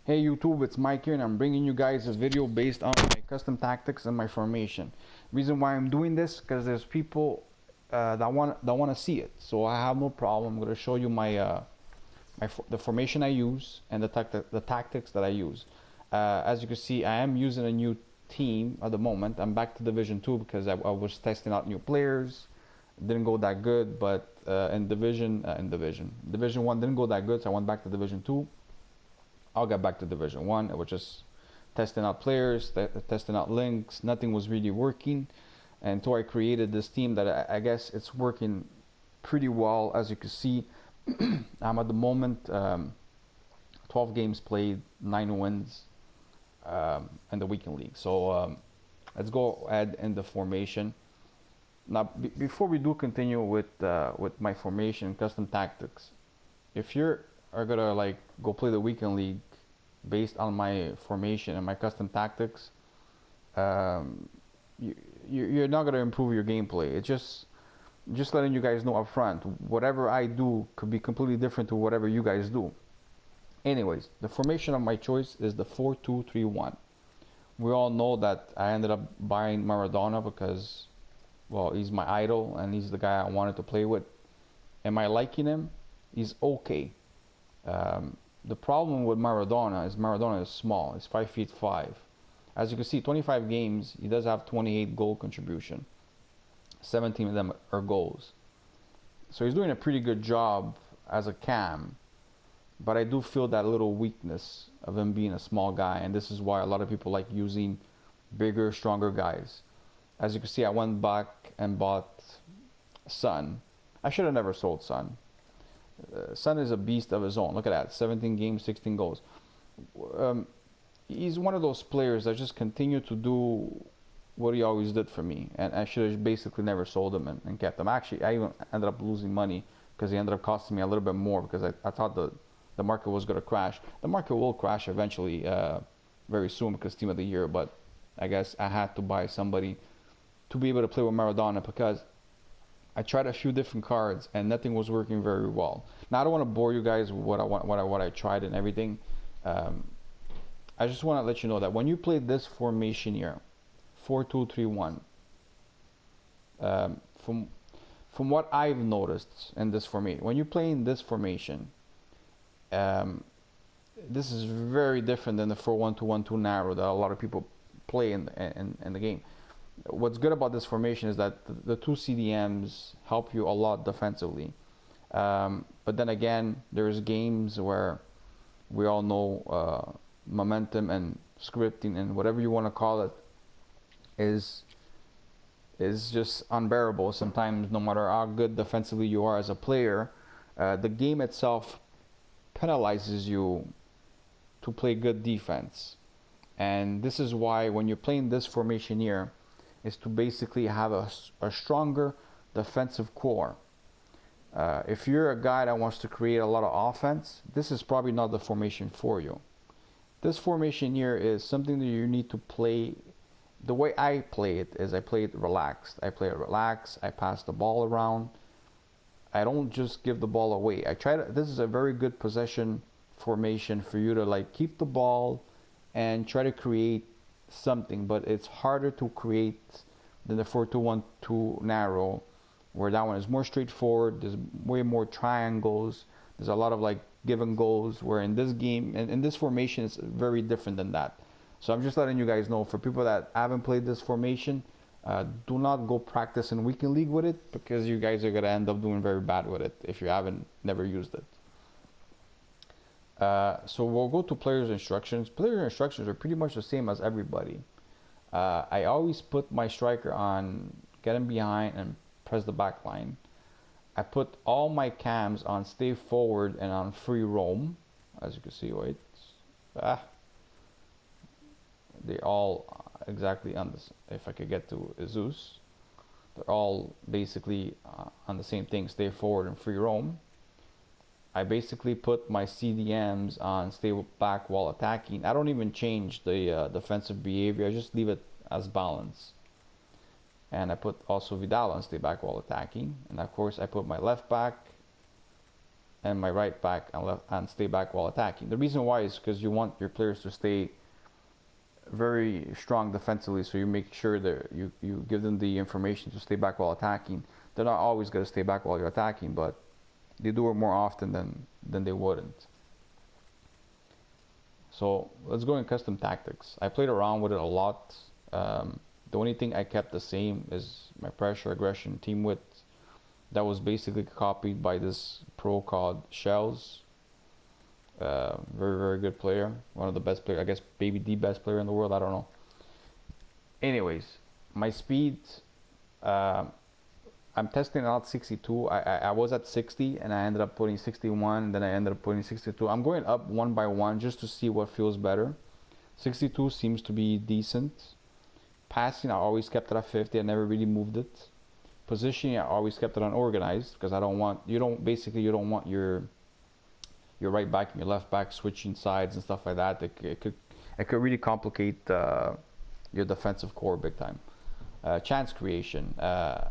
Hey YouTube, it's Mike here and I'm bringing you guys this video based on my custom tactics and my formation. Reason why I'm doing this because there's people that want to see it. So I have no problem. I'm going to show you the formation I use and the tactics that I use. As you can see, I am using a new team at the moment. I'm back to Division 2 because I was testing out new players. It didn't go that good, but in Division 1 didn't go that good, so I went back to Division 2. I'll get back to Division 1. It was just testing out players, testing out links. Nothing was really working until I created this team that I guess it's working pretty well. As you can see, I'm at the moment 12 games played, 9 wins in the weekend league. So let's go ahead in the formation. Now, before we do continue with my formation custom tactics, if you're gonna like go play the weekend league based on my formation and my custom tactics, you're not gonna improve your gameplay. It's just letting you guys know up front. Whatever I do could be completely different to whatever you guys do. Anyways, the formation of my choice is the 4-2-3-1. We all know that I ended up buying Maradona because, well, he's my idol and he's the guy I wanted to play with. Am I liking him? He's okay. The problem with Maradona is small. He's 5'5". As you can see, 25 games, he does have 28 goal contribution. 17 of them are goals. So he's doing a pretty good job as a cam. But I do feel that little weakness of him being a small guy, and this is why a lot of people like using bigger, stronger guys. As you can see, I went back and bought Son. I should have never sold Son. Son is a beast of his own. Look at that, 17 games, 16 goals. He's one of those players that just continue to do what he always did for me, and I should have basically never sold him and kept him. Actually, I even ended up losing money because he ended up costing me a little bit more because I thought the market was going to crash. The market will crash eventually, very soon, because Team of the Year, but I guess I had to buy somebody to be able to play with Maradona because I tried a few different cards and nothing was working very well. Now I don't want to bore you guys with what I tried and everything. I just want to let you know that when you play this formation here, 4-2-3-1, from what I've noticed in this formation, when you play in this formation, this is very different than the 4-1-2-1-2 narrow that a lot of people play in the game. What's good about this formation is that the two CDMs help you a lot defensively. But then again, there's games where we all know momentum and scripting and whatever you want to call it is just unbearable sometimes. No matter how good defensively you are as a player, the game itself penalizes you to play good defense. And this is why when you're playing this formation here, is to basically have a stronger defensive core. If you're a guy that wants to create a lot of offense, this is probably not the formation for you. This formation here is something that you need to play. The way I play it is I play it relaxed. I play it relaxed. I pass the ball around. I don't just give the ball away. This is a very good possession formation for you to like keep the ball and try to create something, but it's harder to create than the 4-2-1-2 narrow, where that one is more straightforward. There's way more triangles. There's a lot of like given goals, where in this game and in this formation it's very different than that. So I'm just letting you guys know, for people that haven't played this formation, do not go practice in weekend league with it, because you guys are gonna end up doing very bad with it if you never used it. So we'll go to players instructions. Player instructions are pretty much the same as everybody. I always put my striker on get him behind and press the back line. I put all my cams on stay forward and on free roam. As you can see, wait, they all exactly on this. If I could get to Jesus, they're all basically on the same thing, stay forward and free roam. I basically put my CDMs on stay back while attacking. I don't even change the defensive behavior. I just leave it as balance. And I put also Vidal on stay back while attacking. And of course I put my left back and my right back and left and stay back while attacking. The reason why is because you want your players to stay very strong defensively, so you make sure that you give them the information to stay back while attacking. They're not always going to stay back while you're attacking, but they do it more often than they wouldn't. So let's go in custom tactics. I played around with it a lot. The only thing I kept the same is my pressure, aggression, team width. That was basically copied by this pro called Shells. Very, very good player. One of the best players, I guess maybe the best player in the world, I don't know. Anyways, my speed, I'm testing out 62. I was at 60 and I ended up putting 61, then I ended up putting 62. I'm going up one by one just to see what feels better. 62 seems to be decent. Passing, I always kept it at 50. I never really moved it. Positioning, I always kept it unorganized because I don't want, you don't want your right back and your left back switching sides and stuff like that. It could really complicate your defensive core big time. Chance creation, I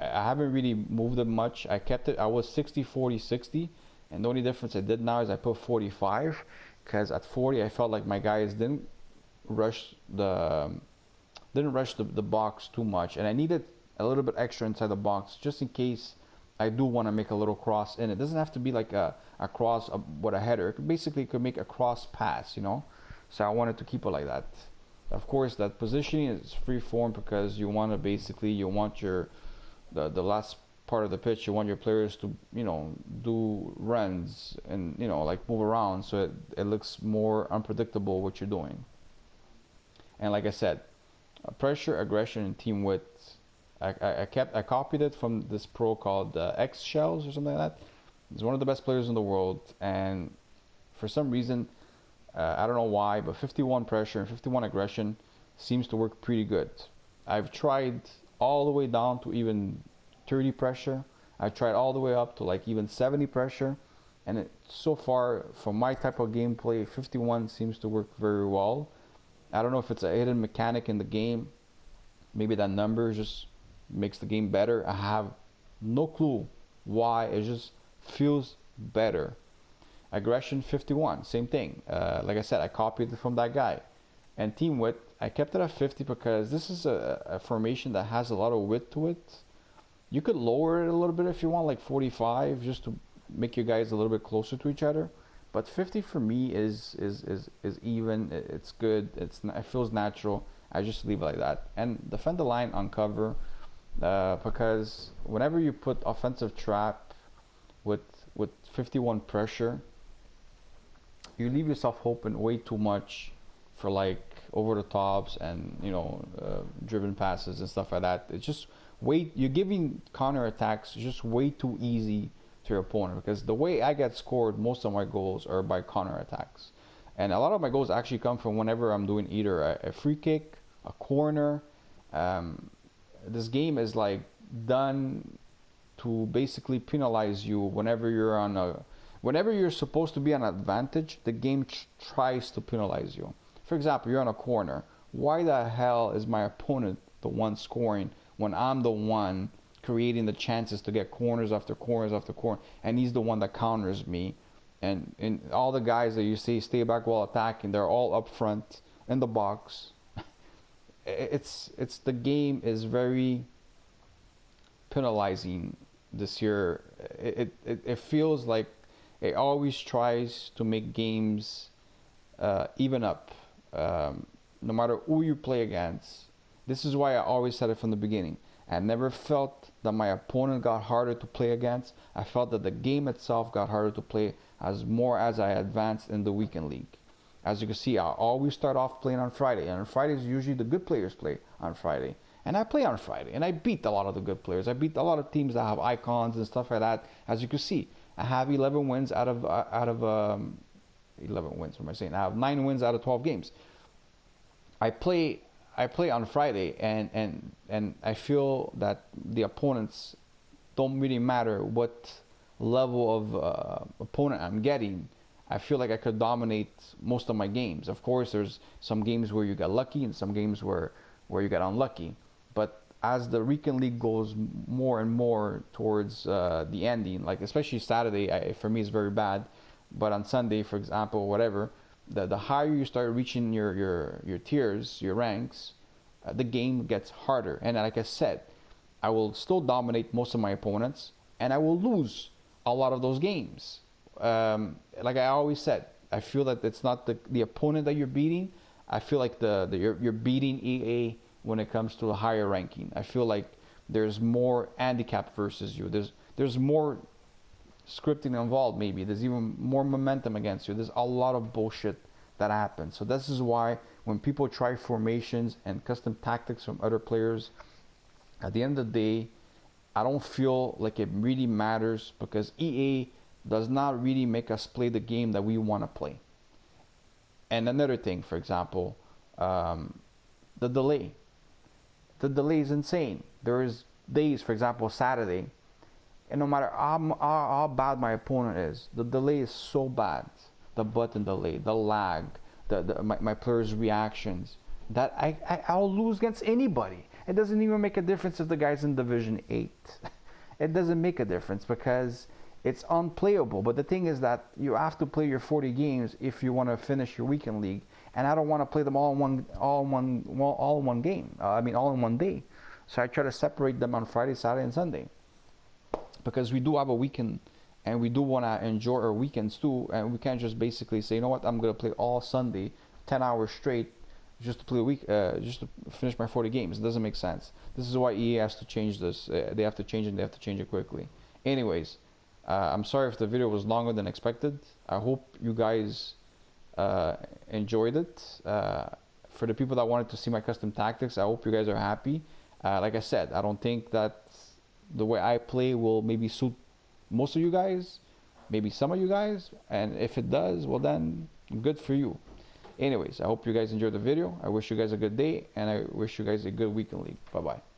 haven't really moved it much. I kept it, I was 60 40 60, and the only difference I did now is I put 45, because at 40 I felt like my guys didn't rush the box too much, and I needed a little bit extra inside the box just in case I do want to make a little cross in. It doesn't have to be like a cross with a header. It could make a cross pass, you know. So I wanted to keep it like that. Of course, that positioning is free form because you want to the last part of the pitch, you want your players to, you know, do runs and, you know, like move around, so it looks more unpredictable what you're doing. And like I said, pressure, aggression, and team width. I copied it from this pro called X Shells or something like that. He's one of the best players in the world, and for some reason, I don't know why, but 51 pressure and 51 aggression seems to work pretty good. I've tried all the way down to even 30 pressure. I tried all the way up to like even 70 pressure, and so far for my type of gameplay, 51 seems to work very well. I don't know if it's a hidden mechanic in the game. Maybe that number just makes the game better. I have no clue why. It just feels better. Aggression 51, same thing. Like I said, I copied it from that guy. And team width, I kept it at 50 because this is a formation that has a lot of width to it. You could lower it a little bit if you want, like 45, just to make your guys a little bit closer to each other. But 50 for me is even. It's good. It feels natural. I just leave it like that. And defend the line on cover, because whenever you put offensive trap with 51 pressure, you leave yourself open way too much for like over the tops and, you know, driven passes and stuff like that. It's just you're giving counter attacks just way too easy to your opponent, because the way I get scored, most of my goals are by counter attacks, and a lot of my goals actually come from whenever I'm doing either a free kick, a corner. This game is like done to basically penalize you whenever you're supposed to be on advantage. The game tries to penalize you. For example, you're on a corner. Why the hell is my opponent the one scoring when I'm the one creating the chances to get corners after corners after corner, and he's the one that counters me? And all the guys that you see stay back while attacking, they're all up front in the box. It's the game is very penalizing this year. It feels like it always tries to make games even up, no matter who you play against. This is why I always said it from the beginning. I never felt that my opponent got harder to play against. I felt that the game itself got harder to play as I advanced in the weekend league. As you can see, I always start off playing on Friday, and on Fridays usually the good players play on Friday. And I play on Friday, and I beat a lot of the good players. I beat a lot of teams that have icons and stuff like that. As you can see, I have 11 wins out of 11 wins. What am I saying? I have 9 wins out of 12 games. I play on Friday, and I feel that the opponents don't really matter what level of opponent I'm getting. I feel like I could dominate most of my games. Of course, there's some games where you get lucky and some games where you get unlucky. But as the weekend league goes more and more towards the ending, like especially Saturday, for me is very bad, but on Sunday, for example, whatever, the higher you start reaching your tiers, your ranks, the game gets harder. And like I said, I will still dominate most of my opponents, and I will lose a lot of those games. Like I always said, I feel that it's not the opponent that you're beating. I feel like you're beating EA when it comes to a higher ranking. I feel like there's more handicap versus you. There's more scripting involved. Maybe there's even more momentum against you. There's a lot of bullshit that happens. So this is why when people try formations and custom tactics from other players, at the end of the day, I don't feel like it really matters, because EA does not really make us play the game that we want to play. And another thing, for example, the delay. The delay is insane. There is days, for example, Saturday, and no matter how bad my opponent is, the delay is so bad. The button delay, the lag, my players' reactions, that I'll lose against anybody. It doesn't even make a difference if the guy's in Division 8. It doesn't make a difference because it's unplayable. But the thing is that you have to play your 40 games if you want to finish your weekend league, and I don't want to play them all in one game. All in one day. So I try to separate them on Friday, Saturday, and Sunday, because we do have a weekend, and we do want to enjoy our weekends too. And we can't just basically say, you know what, I'm gonna play all Sunday, 10 hours straight, just to play just to finish my 40 games. It doesn't make sense. This is why EA has to change this. They have to change it, and they have to change it quickly. Anyways, I'm sorry if the video was longer than expected. I hope you guys enjoyed it. For the people that wanted to see my custom tactics, I hope you guys are happy. Like I said, I don't think that the way I play will maybe suit most of you guys, maybe some of you guys, and if it does, well then, good for you. Anyways, I hope you guys enjoyed the video. I wish you guys a good day, and I wish you guys a good weekend league. Bye bye.